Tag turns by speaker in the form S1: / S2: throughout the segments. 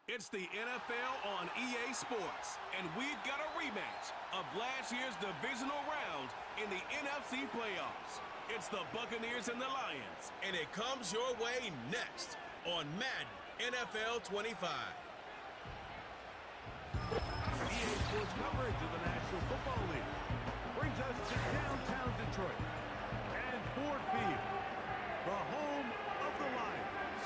S1: It's the NFL on EA Sports, and we've got a rematch of last year's divisional round in the NFC playoffs. It's the Buccaneers and the Lions, and it comes your way next on Madden NFL 25.
S2: EA Sports coverage of the National Football League brings us to downtown Detroit and Ford Field, the home of the Lions.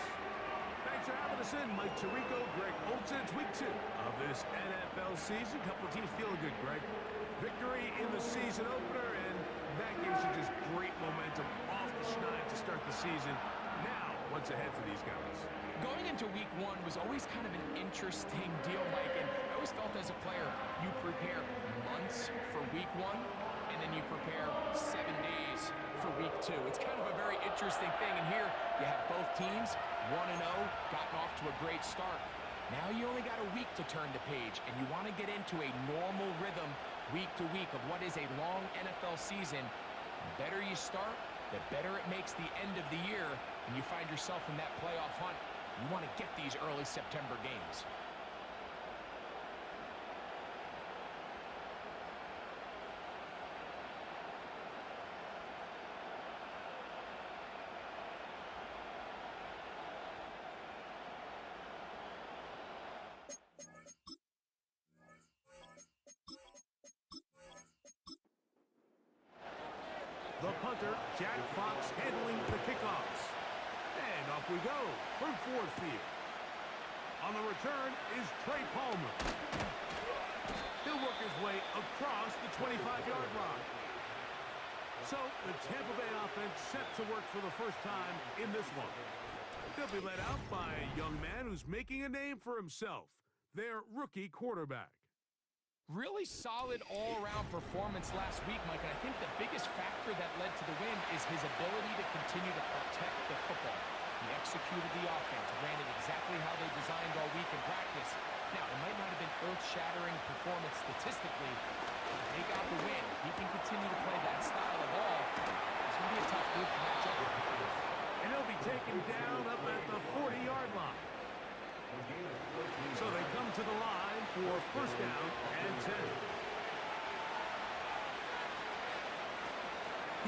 S2: Thanks for having us in, Mike Tirico, Greg Olsen. It's week 2 of this NFL season. Couple of teams feeling good, Greg. Victory in the season opener, and that gives you just great momentum off the schneid to start the season. Now, what's ahead for these guys?
S3: Going into week 1 was always kind of an interesting deal, Mike, and I always felt as a player, you prepare months for week 1, and then you prepare 7 days for week 2. It's kind of a very interesting thing, and here you have both teams, 1-0, gotten off to a great start. Now you only got a week to turn the page, and you want to get into a normal rhythm week to week of what is a long NFL season. The better you start, the better it makes the end of the year, and you find yourself in that playoff hunt. You want to get these early September games.
S2: The punter, Jack Fox, handling the kickoffs. And off we go from Ford Field. On the return is Trey Palmer. He'll work his way across the 25-yard line. So the Tampa Bay offense set to work for the first time in this one. They'll be led out by a young man who's making a name for himself, their rookie quarterback.
S3: Really solid all-around performance last week, Mike, and I think the biggest factor that led to the win is his ability to continue to protect the football. He executed the offense, ran it exactly how they designed all week in practice. Now, it might not have been earth-shattering performance statistically, but they got the win. If he can continue to play that style of ball, it's going to be a tough group to match up with.
S2: And he'll be taken down up at the 40-yard line. So they come to the line for first down and 10.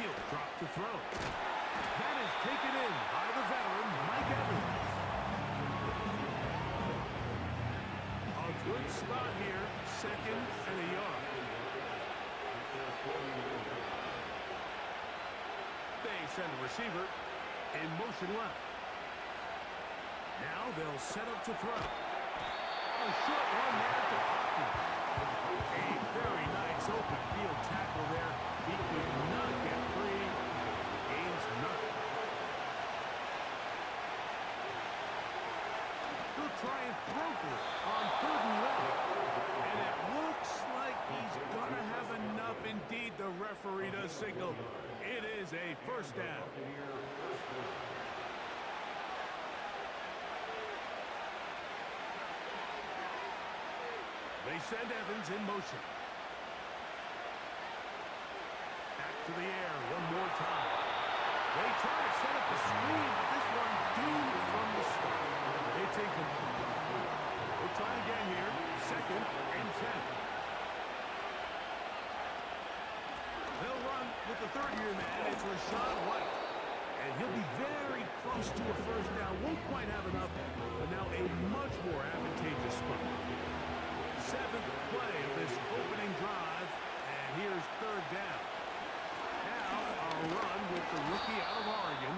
S2: He'll drop to throw. That is taken in by the veteran, Mike Evans. A good spot here, 2nd and a yard. They send the receiver in motion left. Now they'll set up to throw. A short one there to Cotton. A very nice open field tackle there. He could not get free. Gains nothing. He'll try and throw for it on 3rd and 1. And it looks like he's going to have enough. Indeed, the referee does signal. It is a first down. They send Evans in motion. Back to the air one more time. They try to set up the screen, but this one doomed from the start. They take him. We'll try again here. 2nd and 10. They'll run with the 3rd-year man. It's Rachaad White. And he'll be very close to a first down. Won't quite have enough, but now a much more advantageous spot. 7th play of this opening drive, and here's 3rd down. Now a run with the rookie out of Oregon.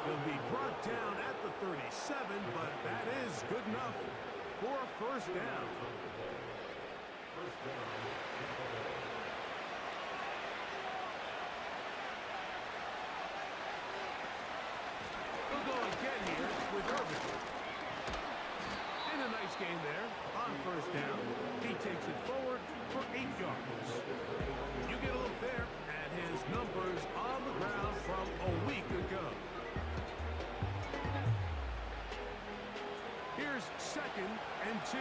S2: He'll be brought down at the 37, but that is good enough for a first down. We'll go again here with Irvin. And a nice game there on first down. He takes it forward for 8 yards. You get a look there at his numbers on the ground from a week ago. Here's 2nd and 2.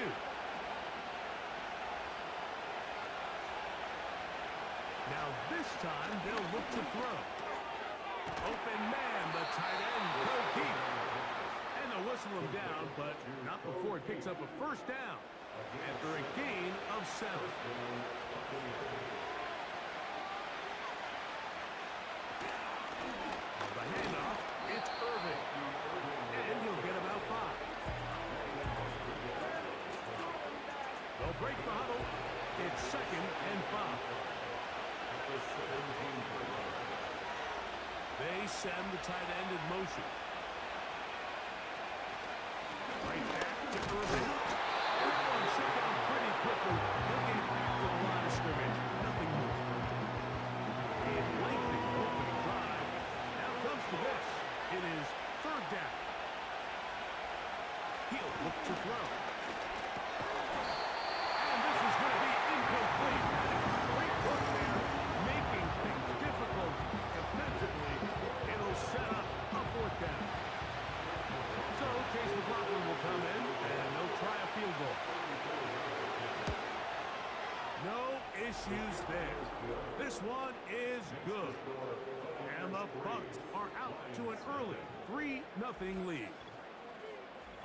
S2: Now this time they'll look to throw. Open man, the tight end, go deep. And to whistle him down, but not before he picks up a first down after a gain of 7. The handoff, it's Irving, and he'll get about 5. They'll break the huddle. It's 2nd and 5. They send the tight end in motion. Right back to Irving. Everyone shut down pretty quickly. He'll get back to the line of scrimmage. Nothing more. A lengthy opening drive. Now comes to this. It is 3rd down. He'll look to throw. And this is going to be incomplete. Great work there, making things difficult defensively. It'll set up a 4th down. So Chase McLaughlin will come in, and they'll try a field goal. No issues there. This one is good. And the Bucs are out to an early 3-0 lead.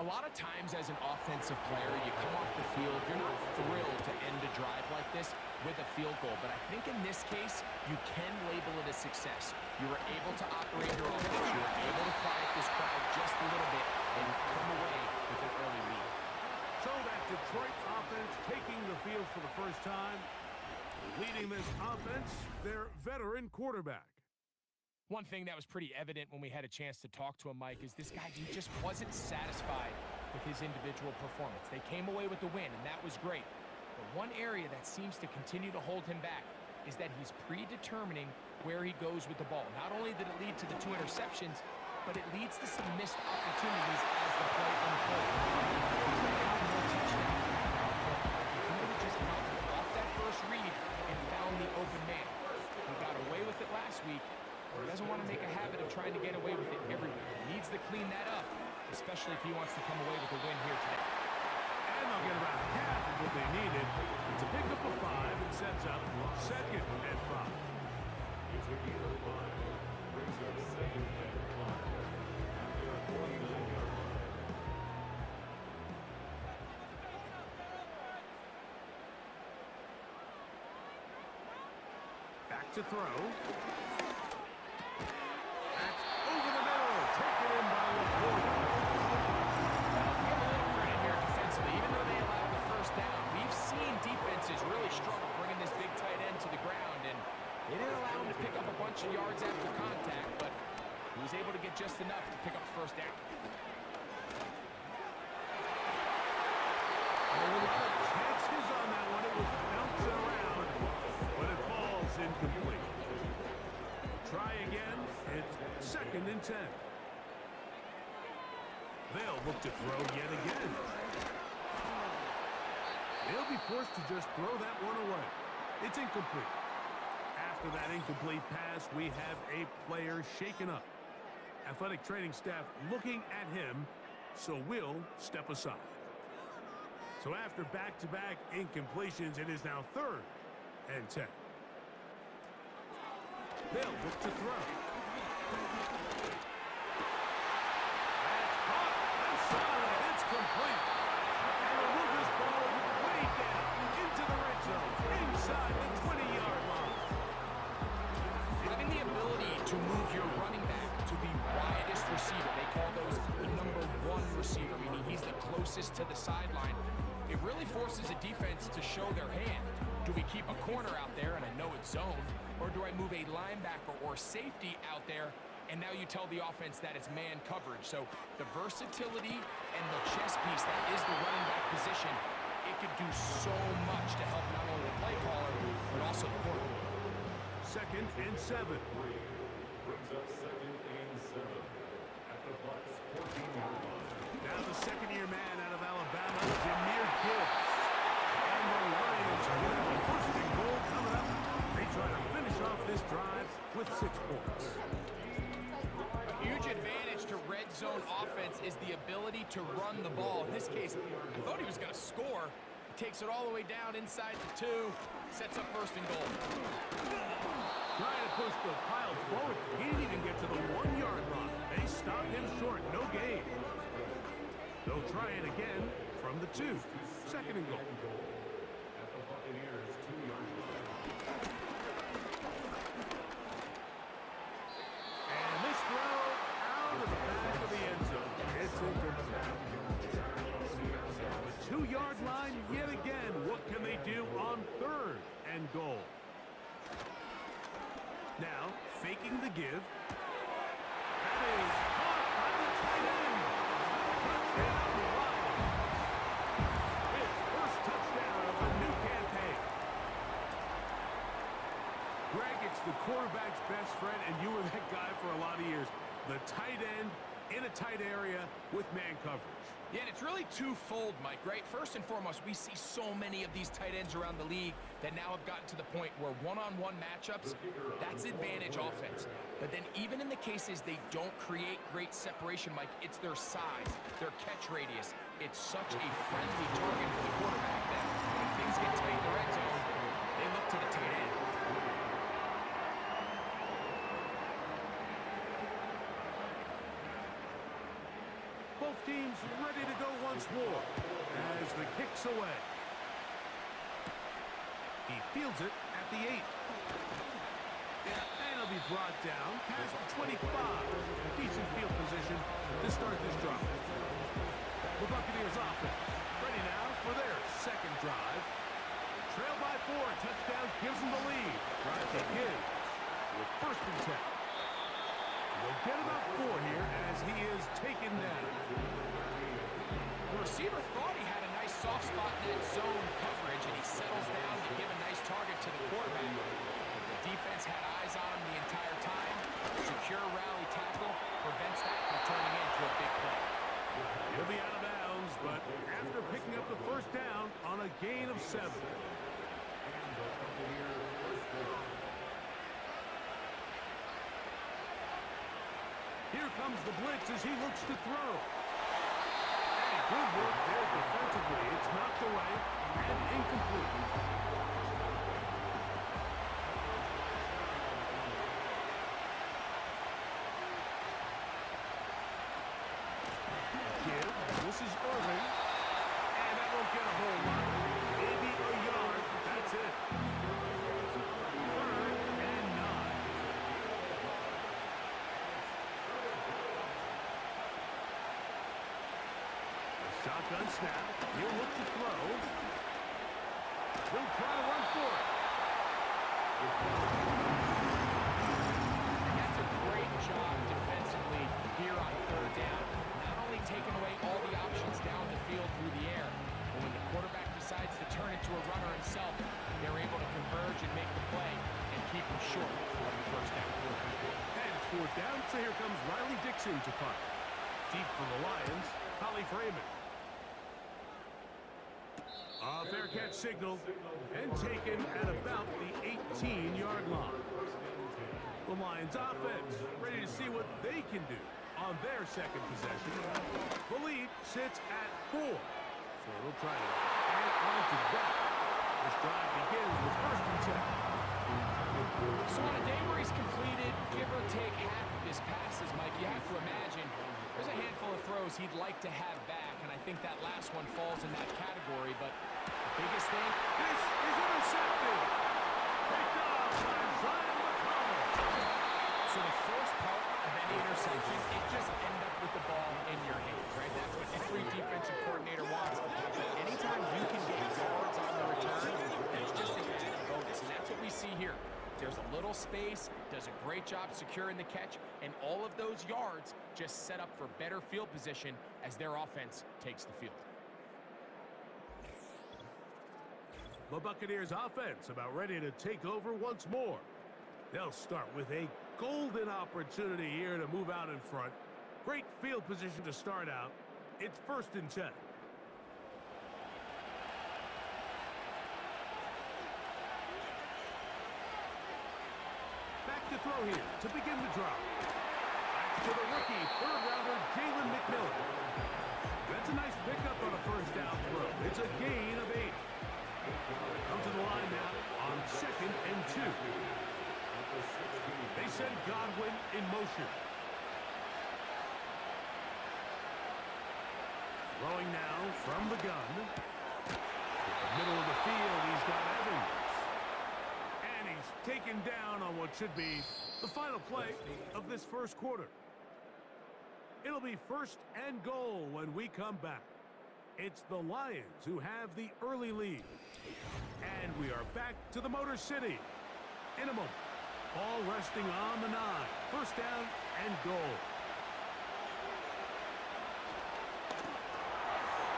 S3: A lot of times as an offensive player, you come off the field, you're not thrilled to end a drive like this with a field goal. But I think in this case, you can label it a success. You were able to operate your offense. You were able to quiet this crowd just a little bit and come away with an early lead.
S2: So that Detroit offense taking the field for the first time. Leading this offense, their veteran quarterback.
S3: One thing that was pretty evident when we had a chance to talk to him, Mike, is this guy just wasn't satisfied with his individual performance. They came away with the win, and that was great. But one area that seems to continue to hold him back is that he's predetermining where he goes with the ball. Not only did it lead to the 2 interceptions, but it leads to some missed opportunities as the play unfolds. If he would have just gotten off that first read and found the open man. He got away with it last week. He doesn't want to make a habit of trying to get away with it every week. He needs to clean that up, especially if he wants to come away with a win here today.
S2: And they'll get about half of what they needed. It's a pickup of 5 and sets up 2nd and 5. Back to throw. That's over the middle. Taken in by LaPorta.
S3: Give a little credit here defensively. Even though they allowed the first down, we've seen defenses really struggle bringing this big tight end to the ground, and they didn't allow him to pick up a bunch of yards after contact, but he was able to get just enough to pick up the first down.
S2: A lot of chances on that one. It was bouncing around, but it falls incomplete. Try again. It's 2nd and 10. They'll look to throw yet again. They'll be forced to just throw that one away. It's incomplete. After that incomplete pass, we have a player shaken up. Athletic training staff looking at him, so we'll step aside. So after back-to-back incompletions, it is now 3rd and 10. They'll look to throw. That's caught. That's solid. It's complete. And the Lucas ball way down into the red zone, inside the 20-yard line.
S3: Having the ability to move your running back to the widest receiver, they call those the number 1 receiver, meaning he's the closest to the sideline. It really forces a defense to show their hand. Do we keep a corner out there, and I know it's zone, or do I move a linebacker or safety out there, and now you tell the offense that it's man coverage? So the versatility and the chess piece that is the running back position, it could do so much to help not only the play caller, but also the quarterback.
S2: 2nd and 7.
S4: Brings up 2nd and 7 at the Bucs 14-yard line.
S2: Now the second-year man out of Alabama, Jahmyr Gibbs. And the Lions are going to have a 1st and goal coming up. They try to finish off this drive with 6 points.
S3: A huge advantage to red zone offense is the ability to run the ball. In this case, I thought he was going to score. He takes it all the way down inside the 2, sets up 1st and goal.
S2: Trying to pushed the pile forward. He didn't even get to the 1-yard line. They stopped him short. No gain. They'll try it again from the 2. Second and goal.
S4: At the Buccaneers 2-yard line.
S2: And this throw out of the back of the end zone. It's intercepted. The 2-yard line yet again. What can they do on 3rd and goal? Now, faking the give. That is caught by the tight end. Touchdown, Lions. His first touchdown of the new campaign. Greg, it's the quarterback's best friend, and you were that guy for a lot of years. The tight end in a tight area with man coverage.
S3: Yeah, and it's really twofold, Mike, right? First and foremost, we see so many of these tight ends around the league that now have gotten to the point where one-on-one matchups, that's advantage offense. But then even in the cases they don't create great separation, Mike, it's their size, their catch radius. It's such a friendly target for the quarterback that when things get tight in the red zone, they look to the tight end.
S2: Both teams ready to go once more as the kick's away. He fields it at the 8. And he'll be brought down past the 25. Decent field position to start this drive. The Buccaneers offense ready now for their second drive. Trail by 4. Touchdown gives them the lead. Drive begins with 1st and 10. They'll get about 4 here as he is taken down.
S3: The receiver thought he had a nice soft spot in that zone coverage, and he settles down to give a nice target to the quarterback. The defense had eyes on him the entire time. Secure rally tackle prevents that from turning into a big play.
S2: He'll be out of bounds, but after picking up the 1st down on a gain of 7. Here comes the blitz as he looks to throw. And good work there defensively. It's knocked away and incomplete. Give. This is Irving. And that won't get a whole lot. Maybe a yard. That's it. 3rd and 9. Shotgun snap. He'll look to throw. He'll try to run for it.
S3: And that's a great job defensively here on 3rd down. Not only taking away all the options down the field through the air, but when the quarterback decides to turn into a runner himself, they're able to converge and make the play and keep him short of the 1st down.
S2: And it's 4th down, so here comes Riley Dixon to punt. Deep for the Lions, Holly Freeman. A fair catch signal and taken at about the 18-yard line. The Lions offense ready to see what they can do on their 2nd possession. The lead sits at 4. So they'll try to hang on to that. This drive begins with 1st and 10.
S3: So on a day where he's completed, give or take half of his passes, Mike, you have to imagine there's a handful of throws he'd like to have back, and I think that last one falls in that category, but the biggest thing...
S2: This is intercepted! Picked off by Zion McCollum.
S3: So the first part of any interception, it just end up with the ball in your hands, right? That's what every defensive coordinator wants. But anytime you can get yards on the return, that's just an added bonus, and that's what we see here. There's a little space, does a great job securing the catch, and all of those yards just set up for better field position as their offense takes the field.
S2: The Buccaneers offense about ready to take over once more. They'll start with a golden opportunity here to move out in front. Great field position to start out. It's 1st and 10. Back to throw here to begin the drive. Back to the rookie, 3rd-rounder Jalen McMillan. That's a nice pickup on a 1st down throw. It's a gain of 8. Come to the line now on 2nd and 2. They send Godwin in motion. Throwing now from the gun. In the middle of the field, he's got Evans. And he's taken down on what should be the final play of this first quarter. It'll be 1st and goal when we come back. It's the Lions who have the early lead. And we are back to the Motor City. In a moment, ball resting on the 9. 1st down and goal.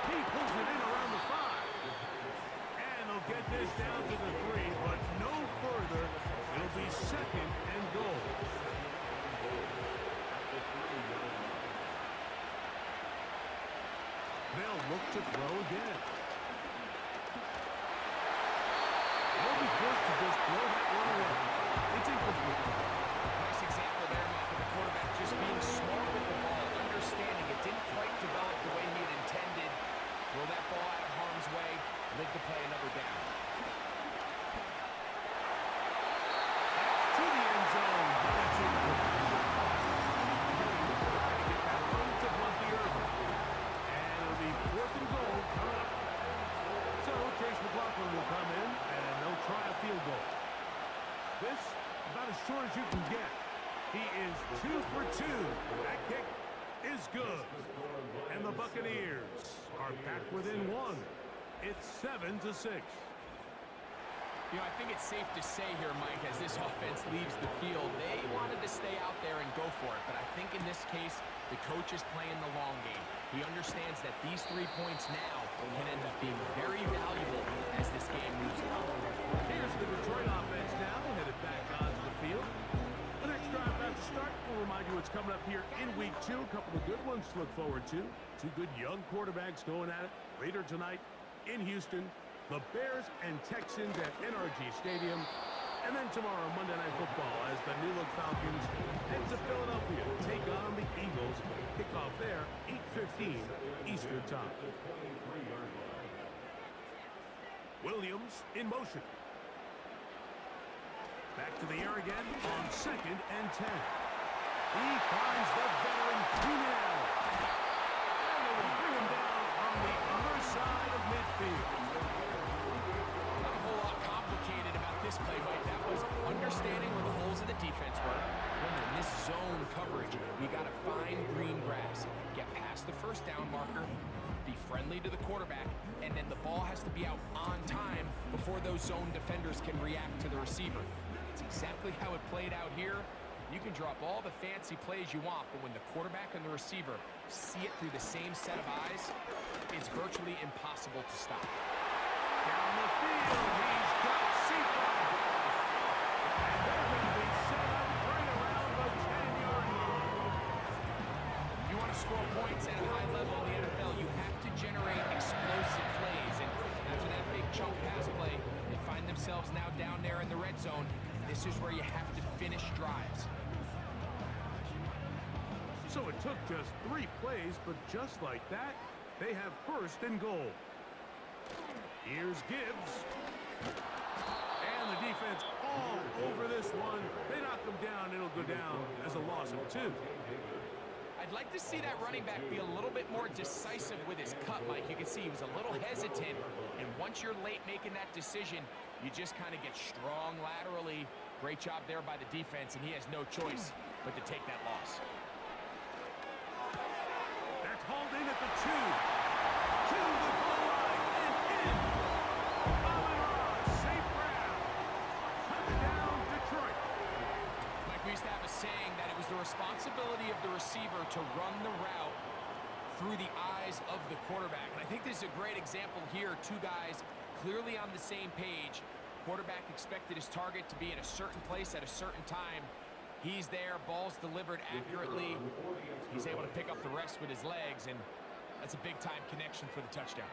S2: He pulls it in around the 5. And they'll get this down to the 3, but no further. It'll be 2nd and goal. They'll look to throw again. They'll be forced to just throw that one away. It's incomplete.
S3: Nice example there, Mike, of the quarterback just being smart with the ball, understanding it didn't quite develop the way he had intended. Throw that ball out of harm's way, live to play another down.
S2: To the end zone, but it's incomplete. Trying to get that one to blunt the earth. And it'll be 4th and goal coming up. So Trace McLaughlin will come in, and they'll try a field goal. This, about as short as you can get. He is 2 for 2. That kick is good. And the Buccaneers are back within 1. It's 7-6.
S3: You know, I think it's safe to say here, Mike, as this offense leaves the field, they wanted to stay out there and go for it. But I think in this case, the coach is playing the long game. He understands that these 3 points now can end up being very valuable as this game moves along.
S2: Here's the Detroit offense now, headed back onto the field. The next drive about to start. We'll remind you what's coming up here in week 2. A couple of good ones to look forward to. 2 good young quarterbacks going at it later tonight in Houston. The Bears and Texans at NRG Stadium. And then tomorrow, Monday Night Football, as the New Look Falcons head to Philadelphia to take on the Eagles. Kickoff there, 8:15 Eastern Time. Williams in motion. Back to the air again on 2nd and 10. He finds the veteran Keenan Allen. And they will bring him down on the other side of midfield.
S3: Not a whole lot complicated about this play, Mike. That was understanding where the holes of the defense were. When in this zone coverage, we got to find green grass. Get past the 1st down marker, be friendly to the quarterback, and then the ball has to be out on time before those zone defenders can react to the receiver. It's exactly how it played out here. You can drop all the fancy plays you want, but when the quarterback and the receiver see it through the same set of eyes, it's virtually impossible to stop.
S2: Down the field, he's got Seafoam. And they're going to be set up right around the 10-yard line.
S3: If you want to score points at a high level in the NFL, you have to generate explosive plays. And after that big chunk pass play, they find themselves now down there in the red zone. This is where you have to finish drives.
S2: So it took just 3 plays, but just like that, they have 1st and goal. Here's Gibbs. And the defense all over this one. They knock him down. It'll go down as a loss of 2.
S3: I'd like to see that running back be a little bit more decisive with his cut, Mike. You can see he was a little hesitant, and once you're late making that decision, you just kind of get strong laterally. Great job there by the defense, and he has no choice but to take that loss.
S2: That's hauled in at the 2. To the goal line and in. Amon-Ra St. Brown. Touchdown, Detroit.
S3: Mike, we used to have a saying that it was the responsibility of the receiver to run the route through the eyes of the quarterback. And I think this is a great example here. 2 guys clearly on the same page. Quarterback expected his target to be in a certain place at a certain time. He's there, ball's delivered accurately. He's able to pick up the rest with his legs, and that's a big-time connection for the touchdown.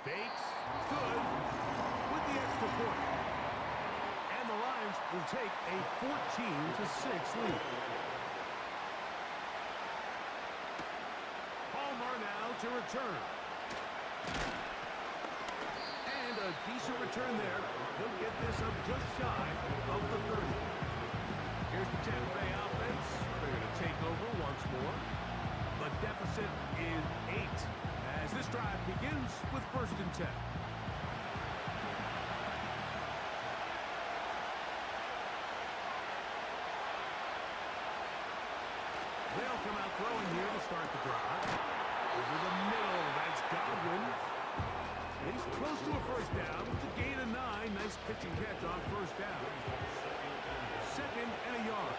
S2: Bates, good, with the extra point. And the Lions will take a 14-6 lead. Palmer now to return. And a Decent return there. He'll get this up just shy of the 30. Here's the Tampa Bay offense. They're going to take over once more. The deficit is 8 as this drive begins with 1st and 10. They'll come out throwing here to start the drive. Over the middle, that's Godwin. He's close to a 1st down with a gain of 9. Nice pitch and catch on 1st down. 2nd and a yard.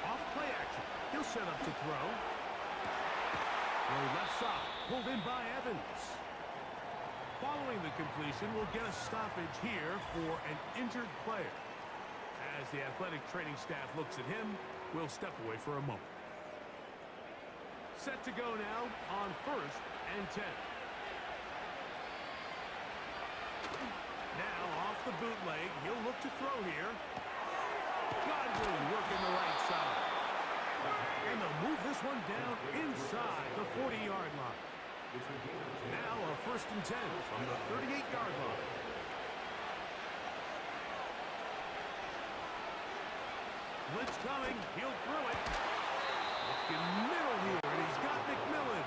S2: Off play action. He'll set up to throw. Throw left side. Pulled in by Evans. Following the completion, we'll get a stoppage here for an injured player. As the athletic training staff looks at him, we'll step away for a moment. Set to go now on 1st and 10. Now off the bootleg, he'll look to throw here. Godwin working the right side. And they'll move this one down inside the 40-yard line. Now a 1st and 10 from the 38-yard line. Blitz coming. He'll throw it. Looking middle here, and he's got McMillan.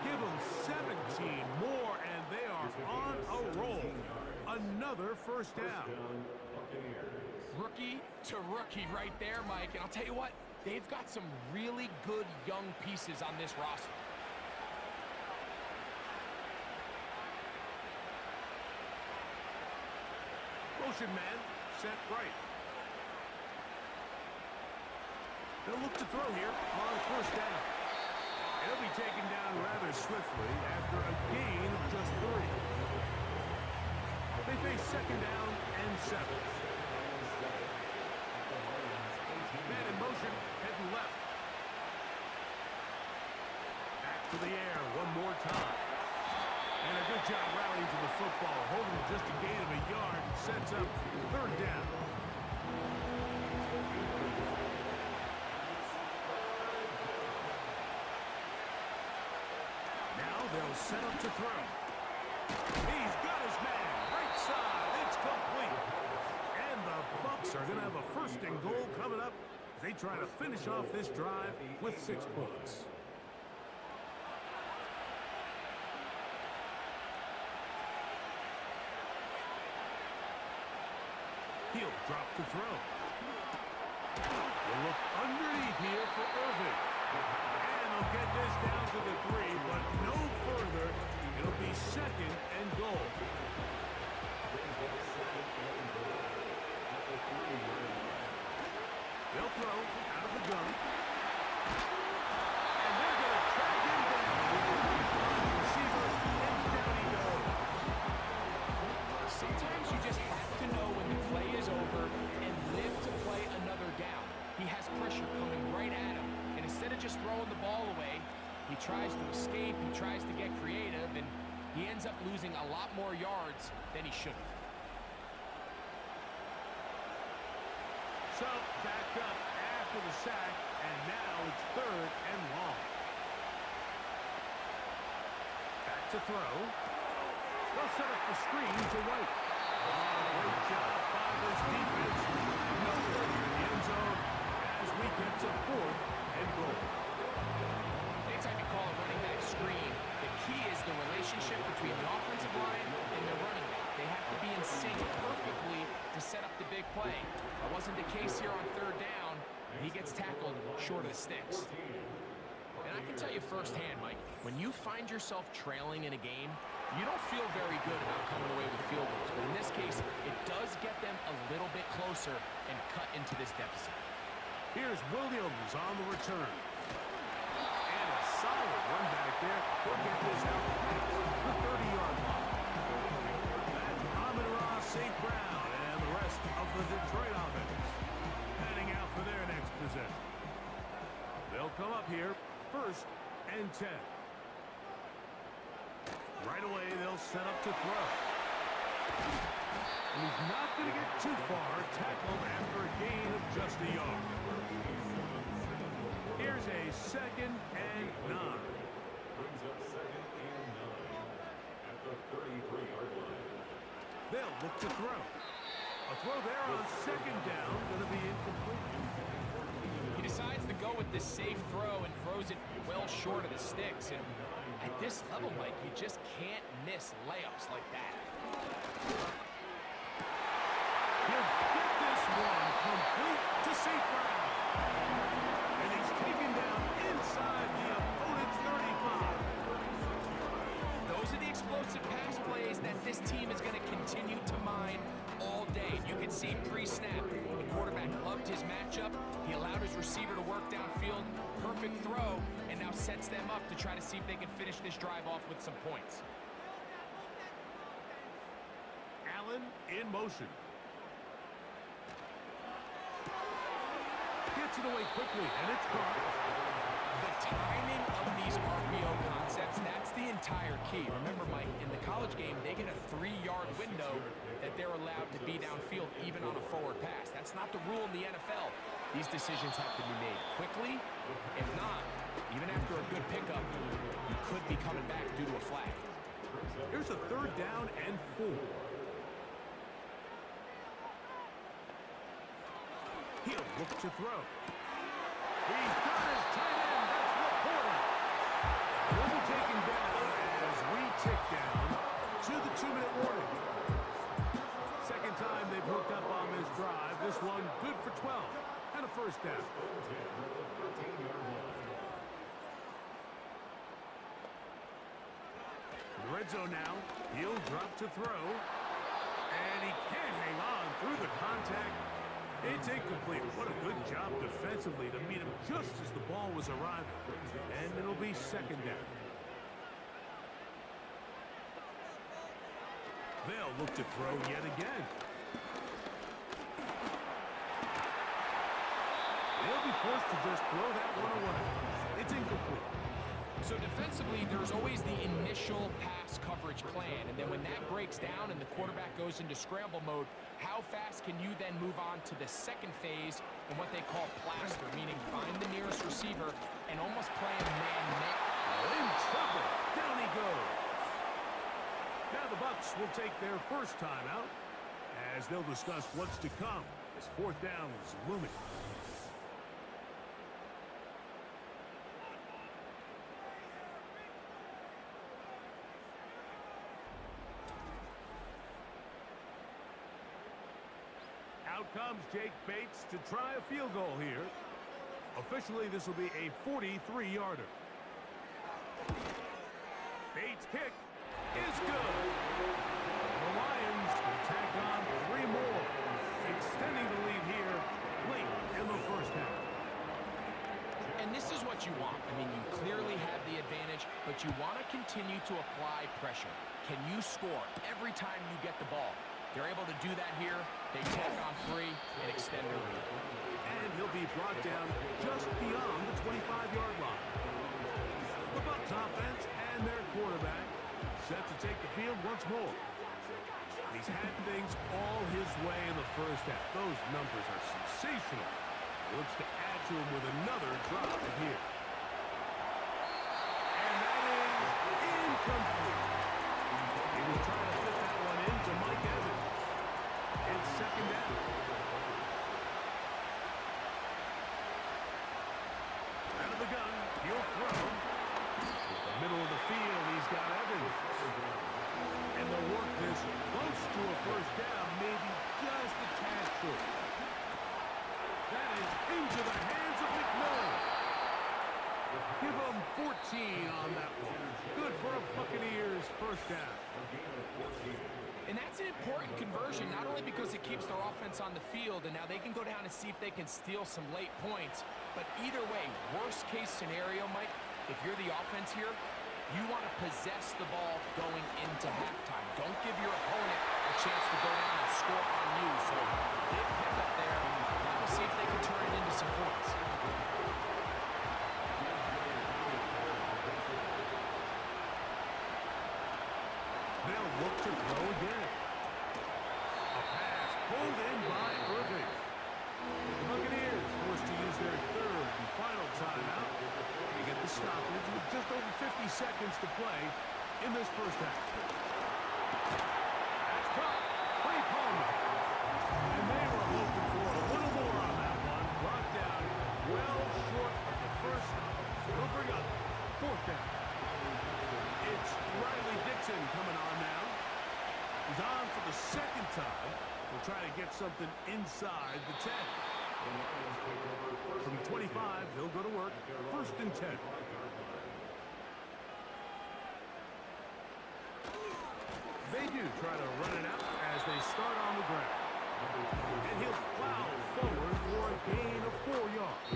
S2: Give him 17 more, and they are on a roll. Another 1st down.
S3: Rookie to rookie right there, Mike. And I'll tell you what, they've got some really good young pieces on this roster.
S2: Motion man, set right. They'll look to throw here on 1st down. He'll be taken down rather swiftly after a gain of just 3. They face 2nd down and 7. Man in motion, heading left. Back to the air one more time. And a good job rallying to the football, holding just a gain of a yard, sets up 3rd down. They'll set up to throw. He's got his man. Right side. It's complete. And the Bucs are going to have a 1st and goal coming up as they try to finish off this drive with 6 points. He'll drop to throw. We'll look underneath here for Irving. And they'll get this down to the 3, but no further. It'll be 2nd and goal. They'll throw out of the gun. And they're going to track him down. The receiver, and down he goes.
S3: Sometimes you just have to know when the play is over and live to play another down. He has pressure coming right at him. And instead of just throwing the ball away, he tries to escape, he tries to get creative, and he ends up losing a lot more yards than he should have.
S2: So, back up after the sack, and now it's 3rd and long. Back to throw. They'll set up the screen to White. Great job by this defense. No further in the end zone as we get to 4th and goal.
S3: Anytime you call a running back screen, the key is the relationship between the offensive line and the running back. They have to be in sync perfectly to set up the big play. That wasn't the case here on 3rd down. He gets tackled short of the sticks. And I can tell you firsthand, Mike, when you find yourself trailing in a game, you don't feel very good about coming away with field goals. But in this case, it does get them a little bit closer and cut into this deficit.
S2: Here's Williams on the return. And a solid run back there. We'll get this out past the 30-yard line. That's Amon-Ra St. Brown and the rest of the Detroit offense heading out for their next possession. They'll come up here 1st and 10. Right away, they'll set up to throw. And he's not going to get too far, tackled after a gain of just a yard. Here's a 2nd and 9.
S4: brings up second and 9 at the 33-yard line.
S2: They'll look to throw. A throw there on second down, going to be incomplete.
S3: He decides to go with this safe throw and throws it well short of the sticks. And at this level, Mike, you just can't miss layups like that.
S2: He'll get this one complete to St. Brown. And he's taken down inside the opponent's 35.
S3: Those are the explosive pass plays that this team is going to continue to mine all day. You can see pre-snap, the quarterback loved his matchup. He allowed his receiver to work downfield. Perfect throw, and now sets them up to try to see if they can finish this drive off with some points.
S2: Allen in motion. Gets it away quickly, and it's caught.
S3: The timing of these RPO concepts, that's the entire key. Remember, Mike, in the college game, they get a 3-yard window that they're allowed to be downfield even on a forward pass. That's not the rule in the NFL. These decisions have to be made quickly. If not, even after a good pickup, you could be coming back due to a flag.
S2: Here's a 3rd down and 4. He'll look to throw. He's got his tight end. That's Laporta. He'll be taken down as we tick down to the 2-minute warning. Second time they've hooked up on this drive. This one good for 12 and a first down. In the red zone now. He'll drop to throw. And he can't hang on through the contact. It's incomplete. What a good job defensively to meet him just as the ball was arriving. And it'll be second down. They'll look to throw yet again. They'll be forced to just throw that one away. It's incomplete.
S3: So defensively, there's always the initial pass coverage plan, and then when that breaks down and the quarterback goes into scramble mode, how fast can you then move on to the second phase in what they call plaster, meaning find the nearest receiver and almost play a man-man.
S2: In trouble. Down he goes. Now the Bucs will take their first timeout as they'll discuss what's to come as 4th down is looming. Out comes Jake Bates to try a field goal here. Officially, this will be a 43-yarder. Bates' kick is good. The Lions will tack on 3 more, extending the lead here late in the first half.
S3: And this is what you want. I mean, you clearly have the advantage, but you want to continue to apply pressure. Can you score every time you get the ball? They're able to do that here. They tack on 3 and extend their lead.
S2: And he'll be brought down just beyond the 25-yard line. The Bucs offense and their quarterback set to take the field once more. He's had things all his way in the first half. Those numbers are sensational. He looks to add to them with another drive here. And that is incomplete. He was trying to fit that one into Mike Evans. It's second down. Out of the gun, he'll throw. The middle of the field, he's got Evans. And they'll work this close to a first down, maybe just a tad short. That is into the hands of McMillan. Give them 14 on that one. Good for a Buccaneers first down.
S3: And that's an important conversion, not only because it keeps their offense on the field, and now they can go down and see if they can steal some late points. But either way, worst case scenario, Mike, if you're the offense here, you want to possess the ball going into halftime. Don't give your opponent a chance to go down and score on you. So big pickup there. Now we'll see if they can turn it into some points.
S2: They'll look to throw again. A pass pulled in by Irving. The Buccaneers forced to use their third and final timeout. They get the stoppage with just over 50 seconds to play in this first half. That's caught. Free Palmer. And they were hoping for a little more on that one. Brought down well short of the first. It'll bring up fourth down. It's Riley Dixon coming on now. He's on for the second time. We'll try to get something inside the 10. From 25, he'll go to work. First and 10. They do try to run it out as they start on the ground. And he'll plow forward for a gain of 4 yards.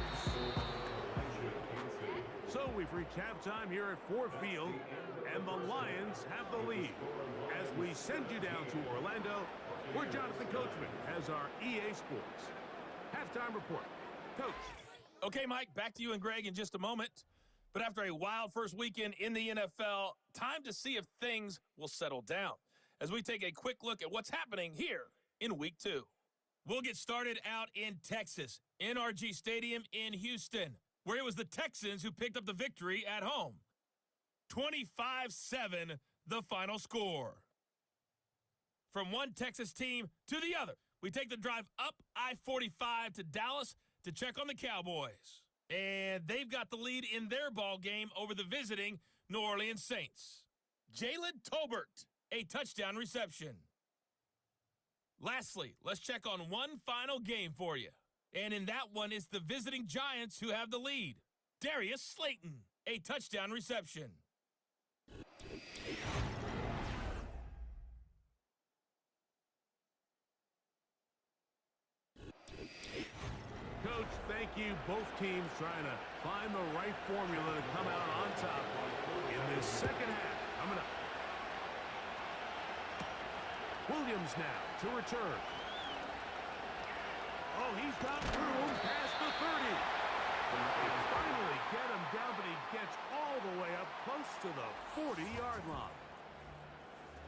S2: So we've reached halftime here at Ford Field, and the Lions have the lead. As we send you down to Orlando, where Jonathan Coachman has our EA Sports halftime report. Coach.
S5: Okay, Mike, back to you and Greg in just a moment. But after a wild first weekend in the NFL, time to see if things will settle down as we take a quick look at what's happening here in Week 2. We'll get started out in Texas, NRG Stadium in Houston, where it was the Texans who picked up the victory at home. 25-7, the final score. From one Texas team to the other, we take the drive up I-45 to Dallas to check on the Cowboys. And they've got the lead in their ball game over the visiting New Orleans Saints. Jalen Tolbert, a touchdown reception. Lastly, let's check on one final game for you. And in that one, it's the visiting Giants who have the lead. Darius Slayton, a touchdown reception.
S2: Coach, thank you. Both teams trying to find the right formula to come out on top in this second half. Coming up. Williams now to return. Oh, he's got through past the 30. They finally get him down, but he gets all the way up close to the 40-yard line.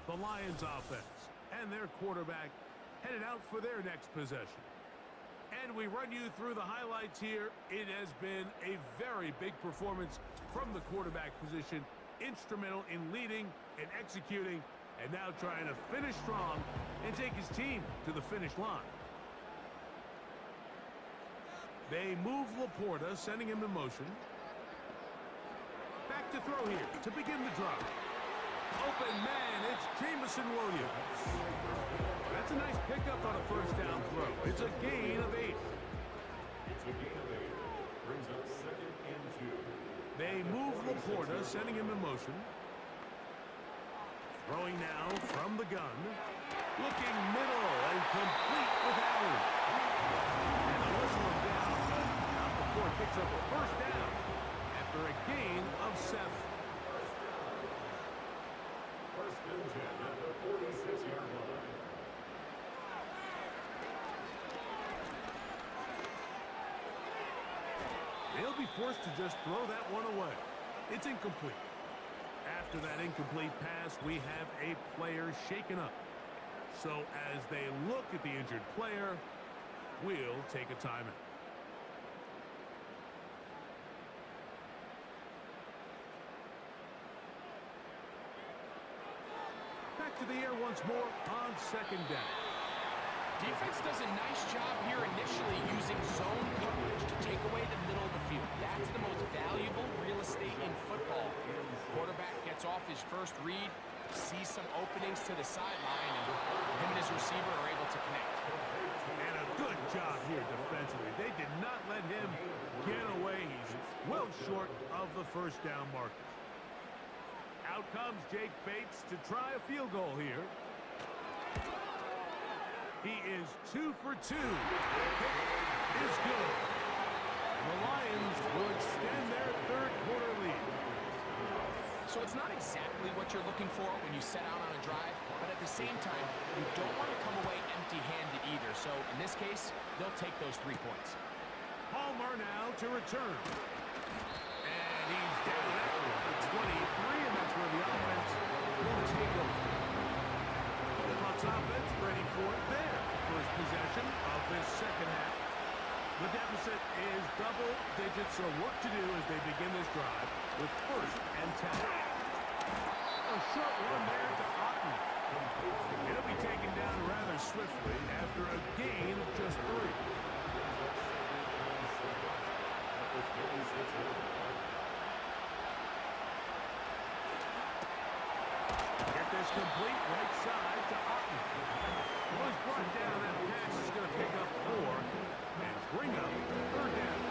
S2: The Lions offense and their quarterback headed out for their next possession. And we run you through the highlights here. It has been a very big performance from the quarterback position. Instrumental in leading and executing, and now trying to finish strong and take his team to the finish line. They move Laporta, sending him in motion. Back to throw here to begin the drive. Open man, it's Jamison Williams. That's a nice pickup on a first down throw. It's a gain of 8.
S4: It's a gain of 8. Brings up second and 2.
S2: They move Laporta, sending him in motion. Throwing now from the gun. Looking middle and complete with Allen. And a whistle him down, but not before it picks up a first down after a gain of 7.
S4: First and 10 at the 46-yard line.
S2: They'll be forced to just throw that one away. It's incomplete. After that incomplete pass, we have a player shaken up. So as they look at the injured player, we'll take a timeout. Back to the air once more on second down.
S3: Defense does a nice job here initially using zone coverage to take away the middle of the field. That's the most valuable real estate in football. Quarterback gets off his first read, sees some openings to the sideline, and him and his receiver are able to connect.
S2: And a good job here defensively. They did not let him get away. He's well short of the first down marker. Out comes Jake Bates to try a field goal here. He is 2 for 2. The kick is good. The Lions will extend their third quarter lead.
S3: So it's not exactly what you're looking for when you set out on a drive, but at the same time, you don't want to come away empty-handed either. So in this case, they'll take those 3 points.
S2: Palmer now to return. And he's down at the 23, and that's where the offense will take over. The Bucs offense ready for their first possession of this second half. The deficit is double digits, so work to do as they begin this drive with 1st and 10. A short one there to Otten. It'll be taken down rather swiftly after a gain of just 3. Get this complete right side to Otten. Was brought down. That pass is going to pick up 4 and bring up 3rd down.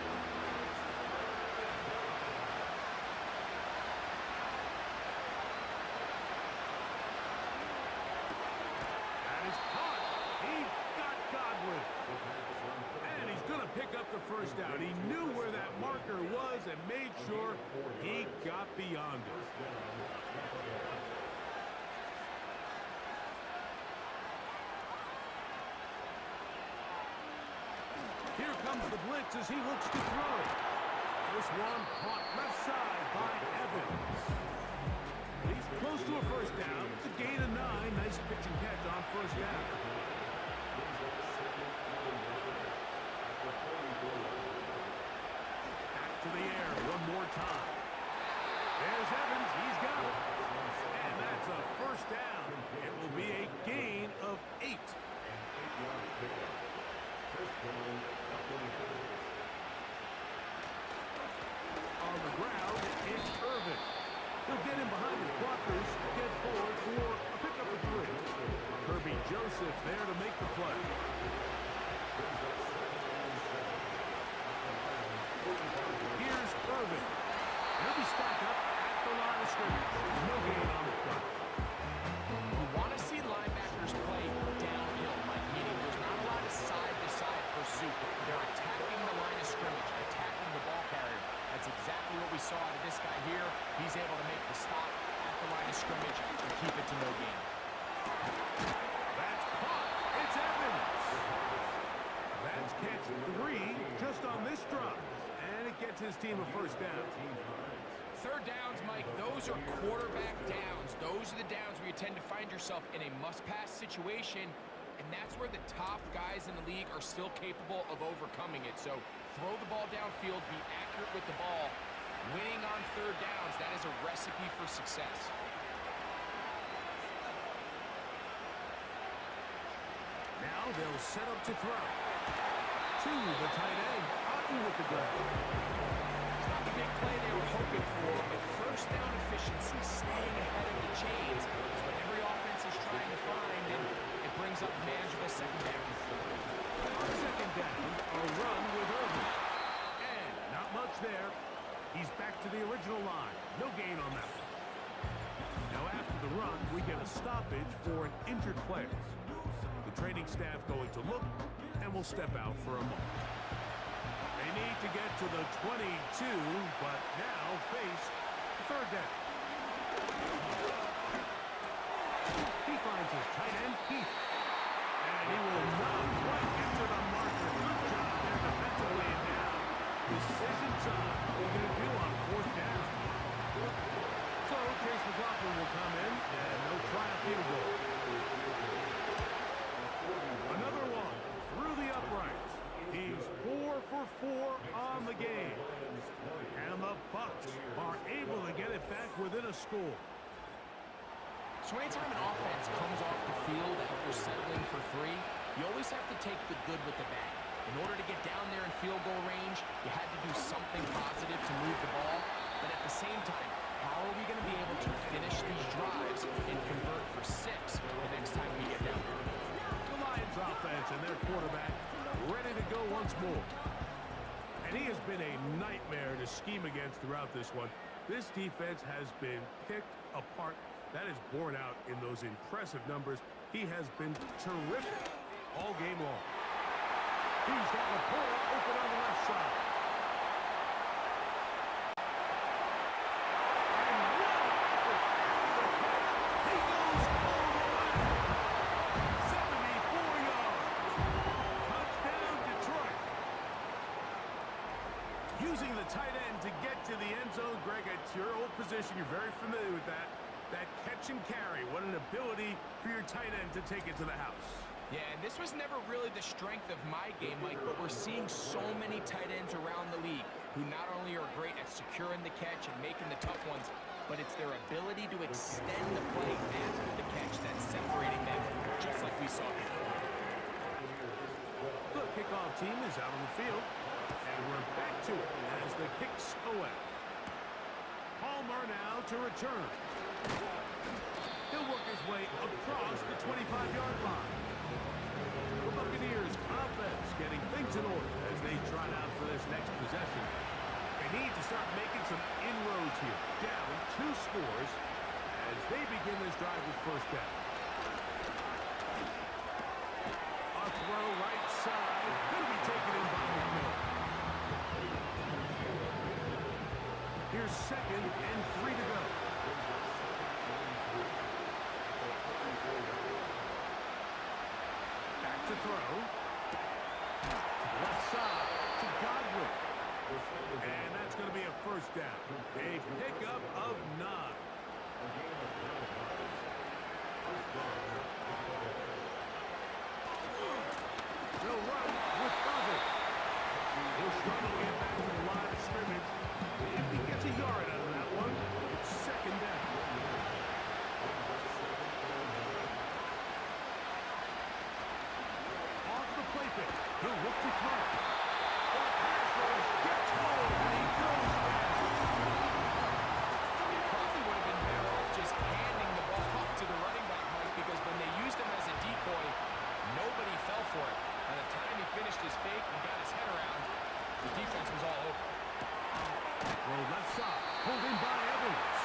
S2: That is caught. He got Godwin. And he's going to pick up the 1st down. He knew where that marker was and made sure he got beyond it. Here comes the blitz as he looks to throw. This one caught left side by Evans. He's close to a 1st down. It's a gain of 9. Nice pitch and catch on 1st down. Back to the air one more time. There's Evans. He's got it. And that's a 1st down. It will be a gain of 8. On the ground, it's Irvin. He'll get him behind his blockers, get forward for a pickup of 3. Kirby Joseph there to make the play. Here's Irvin. He'll be stopped up at the line of scrimmage. No gain on the play.
S3: You want to see linebackers play downhill, Mike, meaning there's not a lot of side-to-side pursuit. They're attacking the line of scrimmage, attacking the ball carrier. That's exactly what we saw out of this guy here. He's able to make the stop at the line of scrimmage and keep it to no gain.
S2: That's caught. It's Evans. That's catch 3 just on this drop. And it gets his team a 1st down.
S3: 3rd downs, Mike, those are quarterback downs. Those are the downs where you tend to find yourself in a must-pass situation, and that's where the top guys in the league are still capable of overcoming it. So throw the ball downfield, be accurate with the ball. Winning on 3rd downs, that is a recipe for success.
S2: Now they'll set up to throw. To the tight end, Otten with the grab.
S3: It's not the big play they were hoping for, but 1st down efficiency, staying ahead of the chains, is what every offense is trying to find, and it brings up manageable 2nd down.
S2: On 2nd down, a run with Irvin. And not much there. He's back to the original line. No gain on that one. Now after the run, we get a stoppage for an injured player. The training staff going to look, and will step out for a moment. They need to get to the 22, but now face 3rd down. He finds his tight end, Keith. And he will not quite get to the marker. Good job there defensively and down. Decision time. What are we going to do on 4th down? So Chase McLaughlin will come in, and they'll try a field goal. Another one through the uprights. He's 4 for 4 on the game. And the Bucs are able to get it back within a score.
S3: So anytime an offense comes off the field after settling for 3, you always have to take the good with the bad. In order to get down there in field goal range, you had to do something positive to move the ball. But at the same time, how are we going to be able to finish these drives and convert for 6 the next time we get down there?
S2: The Lions offense and their quarterback ready to go once more. And he has been a nightmare to scheme against throughout this one. This defense has been picked apart. That is borne out in those impressive numbers. He has been terrific all game long. He's got Laporta open on the left side. He goes all the way. 74 yards. Touchdown, Detroit. Using the tight end to get to the end zone. Greg, it's your old position. You're very familiar with that. That catch and carry. What an ability for your tight end to take it to the house.
S3: Yeah, and this was never really the strength of my game, Mike, but we're seeing so many tight ends around the league who not only are great at securing the catch and making the tough ones, but it's their ability to extend the play after the catch that's separating them, just like we saw here.
S2: The kickoff team is out on the field, and we're back to it as the kick's away. Palmer now to return. He'll work his way across the 25-yard line. The Buccaneers offense getting things in order as they trot out for this next possession. They need to start making some inroads here. Down 2 scores as they begin this drive with first down. A throw right side. Going to be taken in by McMillan. Here's 2nd and 3 to go. Back to throw. Left side to Godwin. And that's going to be a first down. A pickup of 9. They'll run with Irvin. He'll struggle to get back to the line of scrimmage. If he gets a yard out of that one, it's 2nd down. Off the play fake. He'll look to throw. The pass rush gets home, and he goes down.
S3: It probably would have been better off just handing the ball off to the running back, Mike, because when they used him as a decoy, nobody fell for it. By the time he finished his fake and got his head around, the defense was all over.
S2: Well, left side, pulled in by Evans.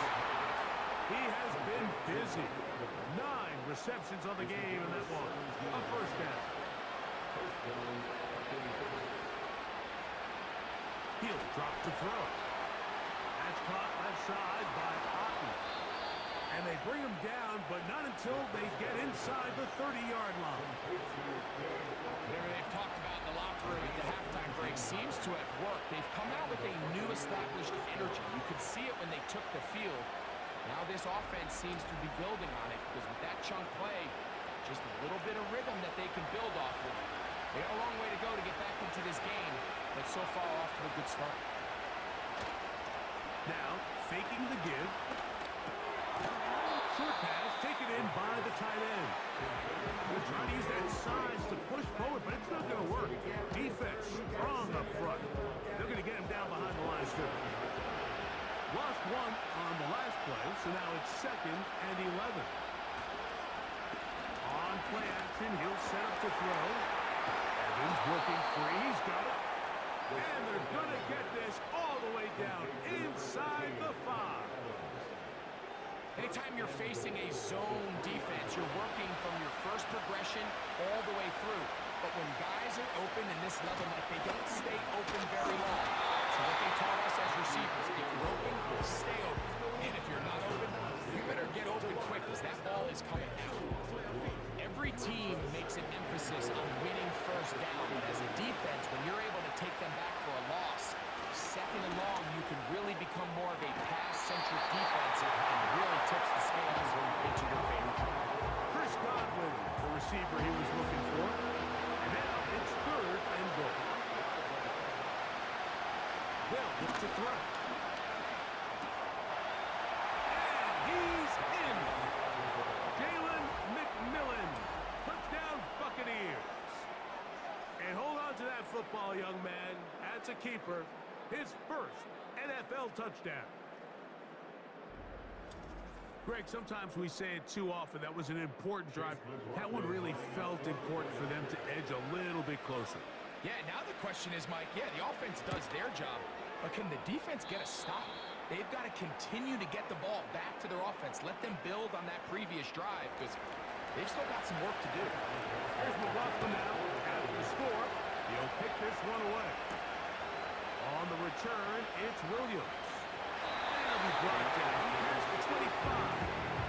S2: He has been busy. 9 receptions on the game in that one. A first down. He'll drop to throw. That's caught left side by Otten. And they bring him down, but not until they get inside the 30-yard line.
S3: Whatever they've talked about in the locker room at the halftime break seems to have worked. They've come out with a new established energy. You could see it when they took the field. Now this offense seems to be building on it because with that chunk play, just a little bit of rhythm that they can build off of. They got a long way to go to get back into this game, but so far off to a good start.
S2: Now, faking the give. Short pass taken in by the tight end. They're trying to use that size to push forward, but it's not going to work. Defense strong up front. They're going to get him down behind the line of scrimmage. Lost 1 on the last play, so now it's 2nd and 11. On play action, he'll set up to throw. Evans working free. He's got it. And they're going to get this all the way down inside the 5.
S3: Anytime you're facing a zone defense, you're working from your first progression all the way through. But when guys are open in this level, like they don't stay open very long. So what they taught us as receivers, if you're open, stay open. And if you're not open, you better get open quick because that ball is coming out. Every team makes an emphasis on winning first down. But as a defense, when you're able to take them back for a loss, 2nd and long, you can really become more of a pass-centric defense and really tips the scales into your favor.
S2: Chris Godwin, the receiver he was looking for. And now it's 3rd and goal. They'll look to throw. And he's in. Jalen McMillan. Touchdown, Buccaneers. And hold on to that football, young man. That's a keeper. His first NFL touchdown. Greg, sometimes we say it too often. That was an important drive. That one really felt important for them to edge a little bit closer.
S3: Yeah, now the question is, Mike, yeah, the offense does their job, but can the defense get a stop? They've got to continue to get the ball back to their offense. Let them build on that previous drive because they've still got some work to do.
S2: Here's McLaughlin now. After the score, he'll pick this one away. On the return, it's Williams. And he'll be brought down past the 25.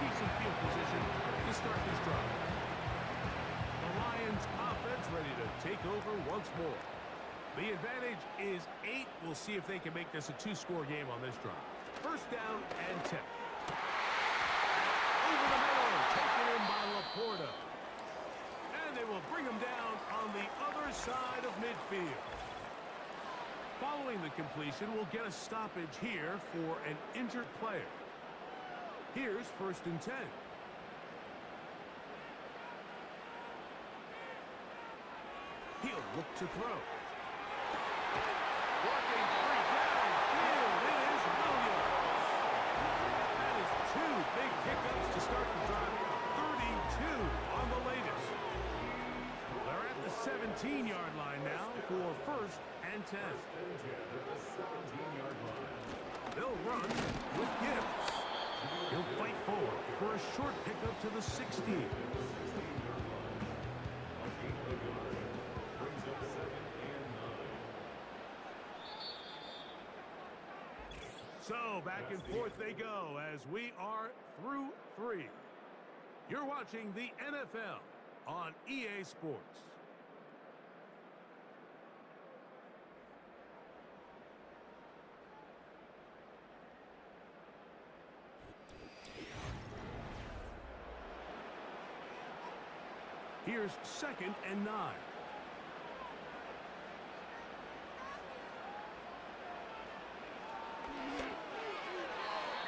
S2: Decent field position to start this drive. The Lions offense ready to take over once more. The advantage is 8. We'll see if they can make this a 2-score game on this drive. First down and 10. Over the middle, taken in by Laporta. And they will bring field. Following the completion, we'll get a stoppage here for an injured player. Here's 1st and 10. He'll look to throw. Working free downfield. It is Williams. That is 2 big pickups to start the drive. 32 on the latest. They're at the 17-yard line now for 1st and 10. They'll run with Gibbs. He'll fight forward for a short pickup to the 16. So back and forth they go as we are through 3. You're watching the NFL on EA Sports. Here's 2nd and 9.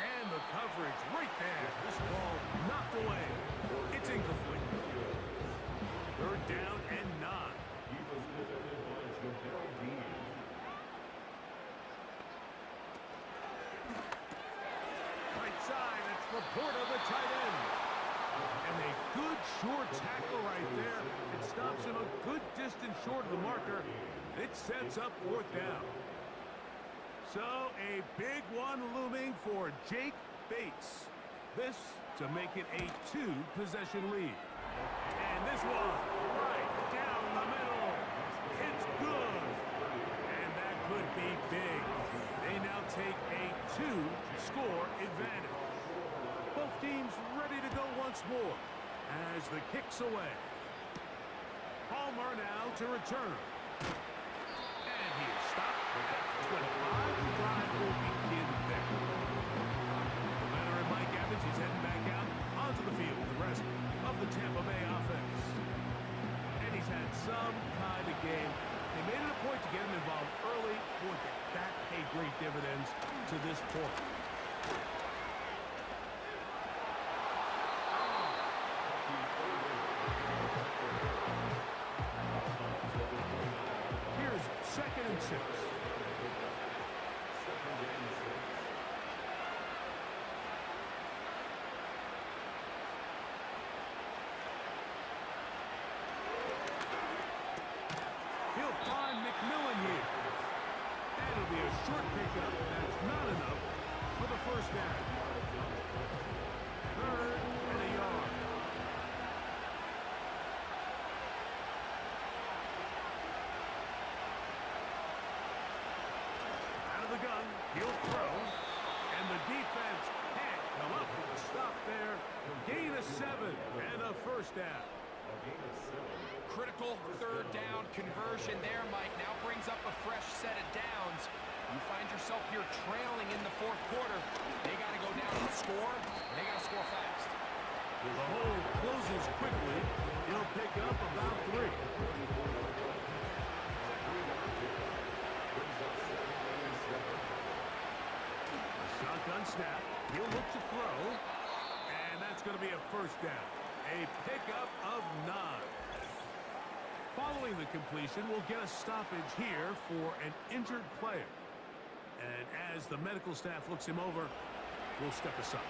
S2: And the coverage right there. This ball knocked away. It's incomplete. 3rd down and 9.
S4: He was defended by Jamel Dean.
S2: Right side, it's Laporta, the tight end. And a good short tackle right there. It stops him a good distance short of the marker. It sets up 4th down. So a big one looming for Jake Bates. This to make it a 2-possession lead. And this one right down the middle. It's good. And that could be big. They now take a 2-score advantage. Both teams ready to go once more as the kick's away. Palmer now to return. And he is stopped at 25. The drive will begin there. Veteran Mike Evans, he's heading back out onto the field with the rest of the Tampa Bay offense. And he's had some kind of game. They made it a point to get him involved early. Boy, did that pay great dividends to this point. Here's 2nd and 6. He'll find McMillan here. And it'll be a short pickup. That's not enough for the 1st down. 3rd and a yard. Out of the gun, he'll throw. And the defense can't come up with a stop there. Gain of 7 and a 1st down.
S3: Critical 3rd down conversion there, Mike. Now brings up a fresh set of downs. You find yourself here trailing in the 4th quarter. They got to go down and score, and they got to score fast.
S2: The hole closes quickly. He'll pick up about 3. Shotgun snap. He'll look to throw. And that's going to be a 1st down. A pickup of 9. Following the completion, we'll get a stoppage here for an injured player. And as the medical staff looks him over, we'll step aside.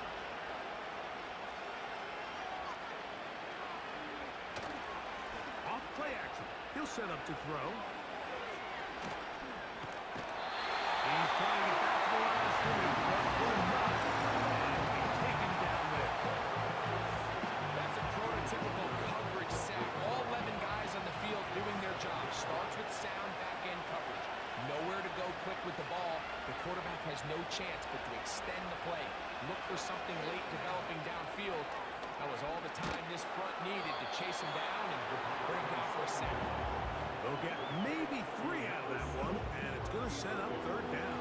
S2: Off play action. He'll set up to throw. He's trying to get back to the line of scrimmage, but will not. And he's taken down there.
S3: That's a prototypical coverage sack. All 11 guys on the field doing their job. Starts with sound back-end coverage. Nowhere to go quick with the ball. The quarterback has no chance but to extend the play. Look for something late developing downfield. That was all the time this front needed to chase him down and bring him down for a sack.
S2: They'll get maybe 3 out of that one, and it's going to set up 3rd down.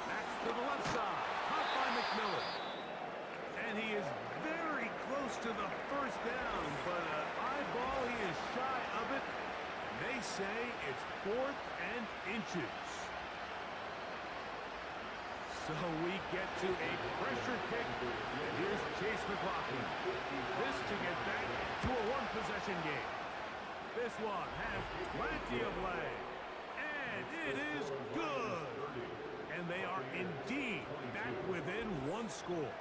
S2: Back to the left side. Caught by McMillan. And he is very close close to the first down, but an eyeball, he is shy of it. And they say it's 4th and inches. So we get to a pressure kick, and here's Chase McLaughlin. This to get back to a one-possession game. This one has plenty of leg, and it is good. And they are indeed back within one score.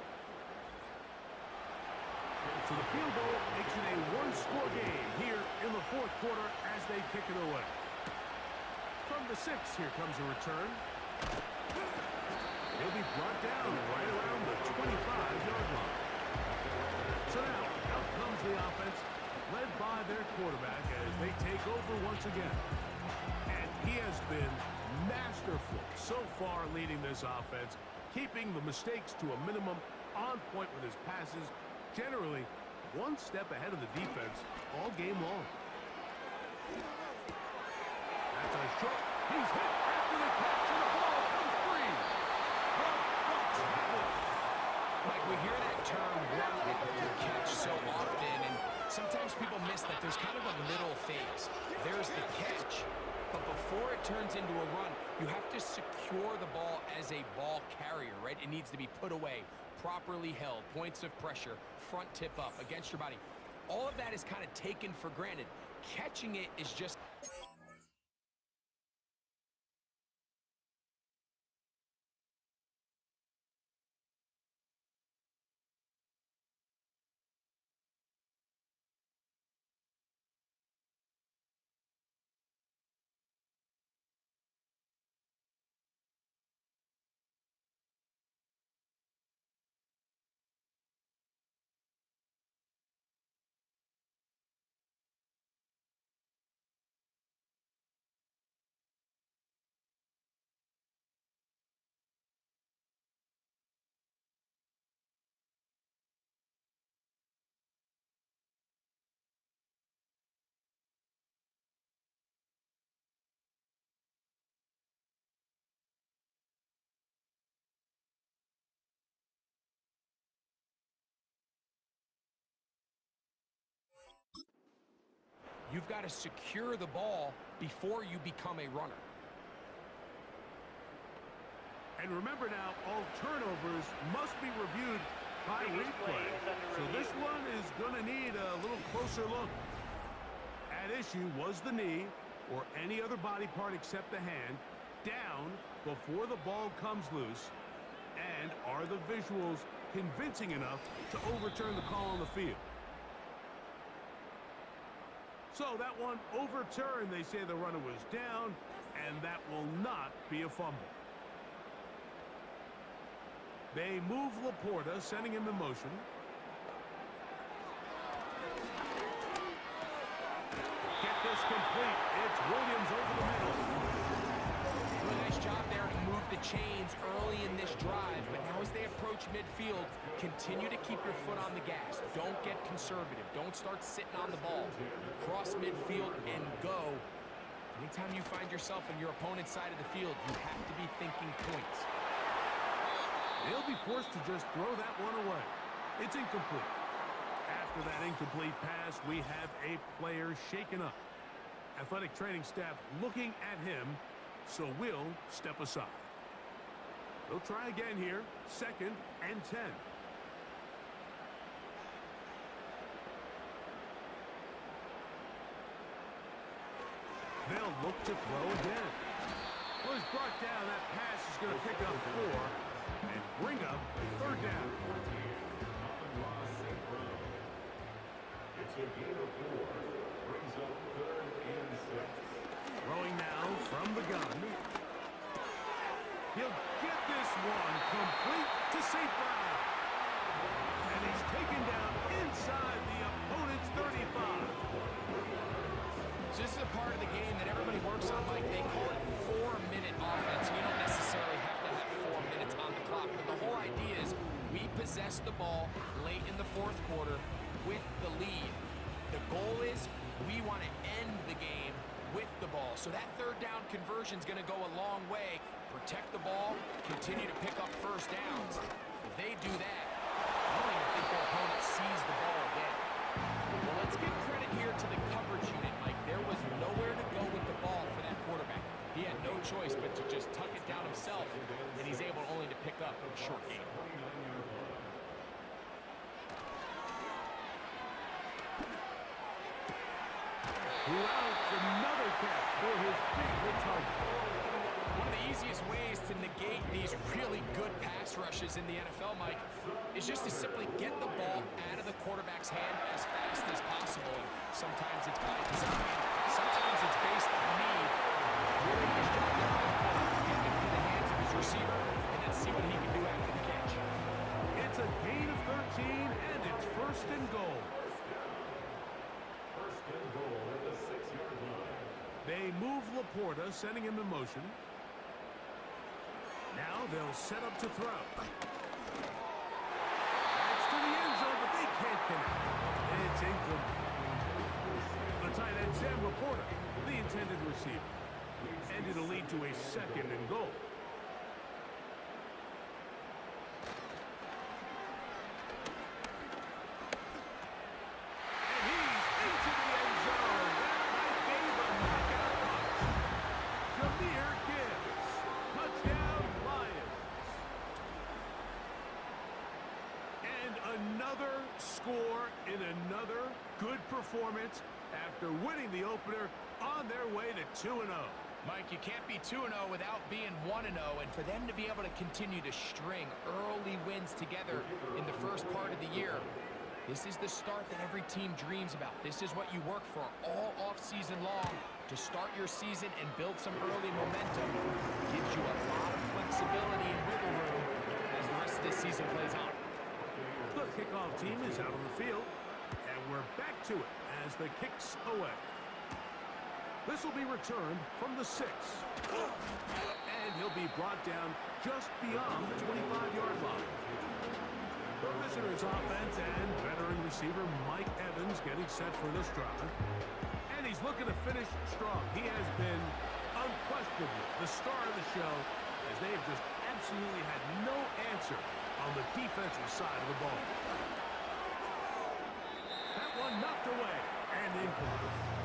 S2: So the field goal makes it a one-score game here in the 4th quarter as they kick it away. From the 6, here comes a return. He'll be brought down right around the 25-yard line. So now, out comes the offense, led by their quarterback as they take over once again. And he has been masterful so far leading this offense, keeping the mistakes to a minimum, on point with his passes, generally one step ahead of the defense all game long. That's a short. He's hit after the catch, and the ball comes free.
S3: Mike, we hear that term run after catch so often, and sometimes people miss that there's kind of a middle phase. There's the catch, but before it turns into a run, you have to secure the ball as a ball carrier, right? It needs to be put away, properly held, points of pressure, front tip up against your body. All of that is kind of taken for granted. Catching it is just... You've got to secure the ball before you become a runner.
S2: And remember now, all turnovers must be reviewed by replay. So this one is going to need a little closer look. At issue was the knee, or any other body part except the hand, down before the ball comes loose. And are the visuals convincing enough to overturn the call on the field? So that one overturned. They say the runner was down, and that will not be a fumble. They move Laporta, sending him in motion. Get this complete. It's Williams over the middle.
S3: Do a nice job there to move the chains early in this drive, but now as they approach midfield, continue to keep your foot on the gas. Don't get conservative. Don't start sitting on the ball. Cross midfield and go. Anytime you find yourself on your opponent's side of the field, you have to be thinking points.
S2: They'll be forced to just throw that one away. It's incomplete. After that incomplete pass, we have a player shaken up. Athletic training staff looking at him, so we'll step aside. They'll try again here, 2nd and 10. They'll look to throw again. Well, he's brought down. That pass is going to pick up 4 and bring up 3rd down.
S4: It's a gain of 4. Brings up 3rd and 6.
S2: Throwing now from the gun. He'll get this one complete to St. Brown. And he's taken down inside the opponent's 35.
S3: So this is a part of the game that everybody works on, Mike. They call it 4-minute offense. You don't necessarily have to have 4 minutes on the clock, but the whole idea is we possess the ball late in the 4th quarter with the lead. The goal is we want to end the game with the ball. So that 3rd down conversion is going to go a long way. Protect the ball, continue to pick up first downs. If they do that, I don't even think their opponent sees the ball let's give credit here to the coverage unit, Mike. There was nowhere to go with the ball for that quarterback. He had no choice but to just tuck it down himself, and he's able only to pick up a short gain.
S2: Routes another catch for his favorite target.
S3: One of the easiest ways to negate these really good pass rushes in the NFL, Mike, is just to simply get the ball out of the quarterback's hand as fast as possible. And sometimes it's by design, sometimes it's based on need. Really nice job there by the quarterback. Get it into the hands of his receiver, and then see what he can do after the catch.
S2: It's a gain of 13, and it's first and goal.
S4: First and goal at the 6-yard line.
S2: They move Laporta, sending him in motion. Now they'll set up to throw. That's to the end zone, but they can't connect. It's incomplete. The tight end, Sam Laporta, the intended receiver. And it'll lead to a second and goal. And he's into the end zone. That might be the knockout punch. Jahmyr Gibbs. Touchdown, Lions. And another score in another good performance after winning the opener on their way to 2-0.
S3: Mike, you can't be 2-0 without being 1-0, and for them to be able to continue to string early wins together in the first part of the year, this is the start that every team dreams about. This is what you work for all offseason long, to start your season and build some early momentum. Gives you a lot of flexibility and wiggle room as the rest of this season plays on.
S2: The kickoff team is out on the field, and we're back to it as the kick's away. This will be returned from the 6. And he'll be brought down just beyond the 25-yard line. The visitors' offense and veteran receiver Mike Evans getting set for this drive. And he's looking to finish strong. He has been unquestionably the star of the show, as they've just absolutely had no answer on the defensive side of the ball. That one knocked away and incomplete.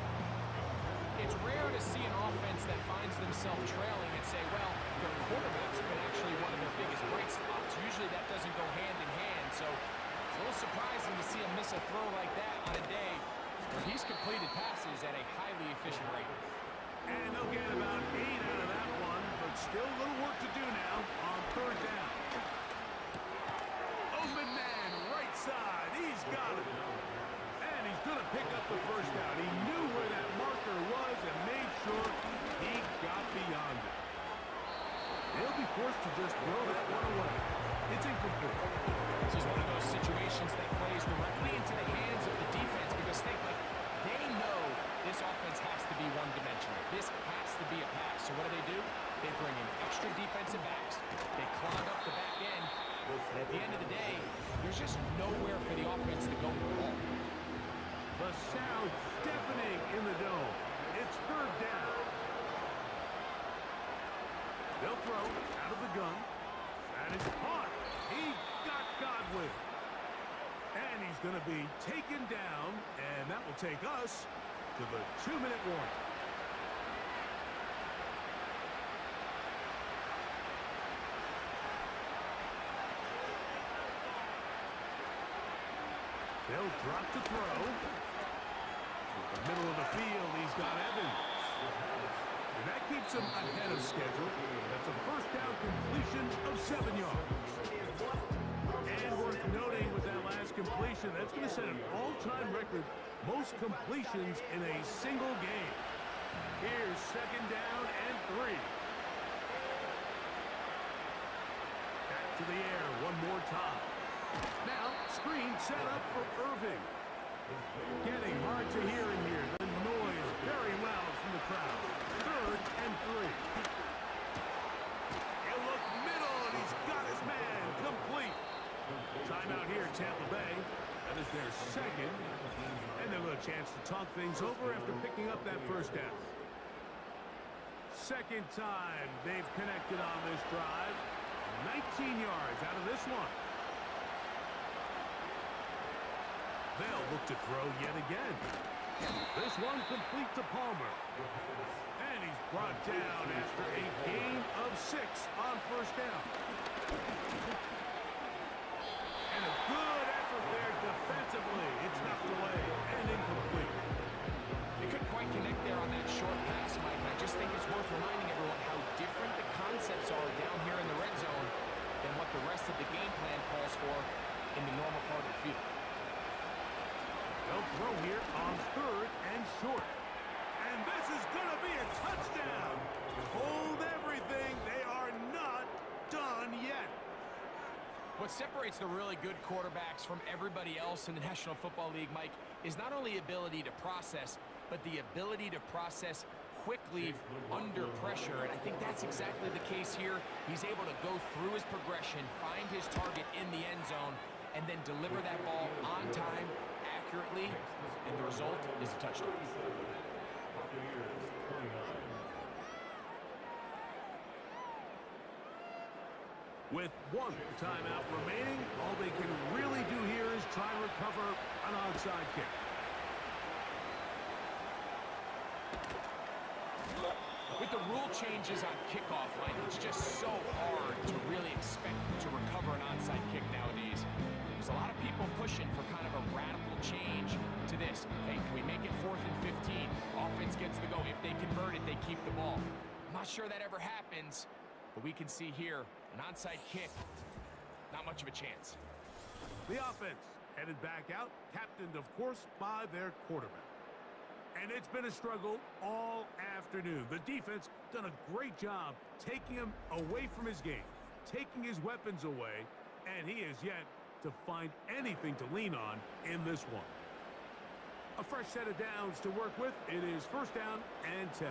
S3: It's rare to see an offense that finds themselves trailing and say, well, their quarterback's been actually one of their biggest bright spots. Usually that doesn't go hand in hand, so it's a little surprising to see him miss a throw like that on a day where he's completed passes at a highly efficient rate.
S2: And they'll get about 8 out of that one, but still a little work to do now on third down. Open man, right side, he's got it. And he's going to pick up the first down. He knew where that marker was and made sure he got beyond it. They'll be forced to just throw that one away. It's incomplete.
S3: This is one of those situations that plays directly into the hands of the defense because they know this offense has to be one-dimensional. This has to be a pass. So what do? They bring in extra defensive backs. They clog up the back end. And at the end of the day, there's just nowhere for the offense to go with the ball.
S2: The sound deafening in the dome. It's third down. They'll throw out of the gun. That is caught. He got Godwin. And he's going to be taken down, and that will take us to the 2-minute warning. They'll drop to throw. In the middle of the field, he's got Evans. And that keeps him ahead of schedule. That's a first down completion of 7 yards. And worth noting with that last completion, that's going to set an all-time record, most completions in a single game. Here's second down and 3. Back to the air one more time. Now, screen set up for Irving. Getting hard to hear in here. The noise very loud from the crowd. Third and 3. He'll look middle, and he's got his man complete. Timeout here, Tampa Bay. That is their second. And they'll have a chance to talk things over after picking up that first down. Second time they've connected on this drive. 19 yards out of this one. They'll look to throw yet again. This one complete to Palmer. And he's brought down after a gain of 6 on first down. And a good effort there defensively. It's knocked away and incomplete.
S3: They couldn't quite connect there on that short pass, Mike. I just think it's worth reminding everyone how different the concepts are down here in the red zone than what the rest of the game plan calls for in the normal part of the field.
S2: They'll throw here on 3rd and short. And this is going to be a touchdown. Hold everything. They are not done yet.
S3: What separates the really good quarterbacks from everybody else in the National Football League, Mike, is not only ability to process, but the ability to process quickly under pressure. And I think that's exactly the case here. He's able to go through his progression, find his target in the end zone, and then deliver that ball on time, accurately, and the result is a touchdown.
S2: With 1 timeout remaining, all they can really do here is try and recover an onside kick.
S3: With the rule changes on kickoff, Mike, it's just so hard to really expect to recover an onside kick nowadays. There's a lot of people pushing for kind of a radical change to this. Hey, can we make it 4th and 15? Offense gets the go. If they convert it, they keep the ball. I'm not sure that ever happens, but we can see here an onside kick, not much of a chance.
S2: The offense headed back out, captained, of course, by their quarterback. And it's been a struggle all afternoon. The defense done a great job taking him away from his game, taking his weapons away, and he is yet to find anything to lean on in this one. A fresh set of downs to work with. It is 1st down and 10.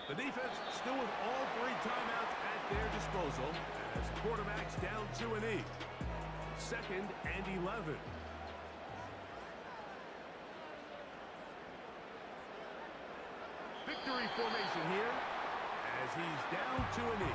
S2: The defense still with all 3 timeouts at their disposal as quarterbacks down to an E. 2nd and 11. Victory formation here as he's down to an E.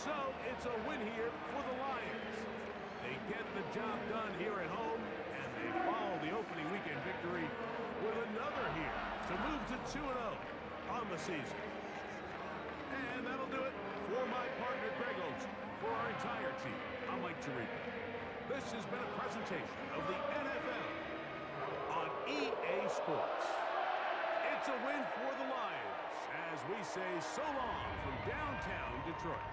S2: So it's a win here for the Lions. They get the job done here at home, and they follow the opening weekend victory with another here to move to 2-0 on the season. And that'll do it for my partner, Greg Olson. For our entire team, I'm Mike Tirico. This has been a presentation of the NFL on EA Sports. It's a win for the Lions as we say so long from downtown Detroit.